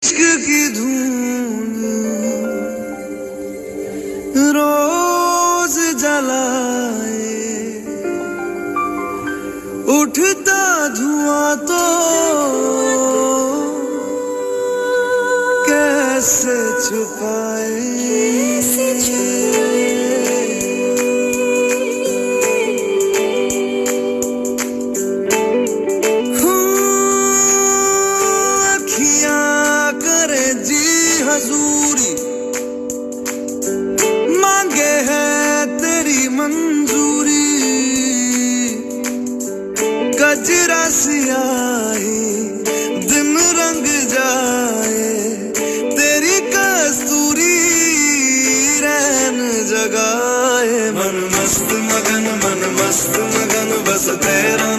इश्क की धून रोज जलाए, उठता धुआं तो कैसे छुपाए। हजूरी मांगे है तेरी मंजूरी, कजरा सियाही दिन रंग जाए, तेरी कस्तूरी रैन जगाए। मन मस्त मगन बस तेरा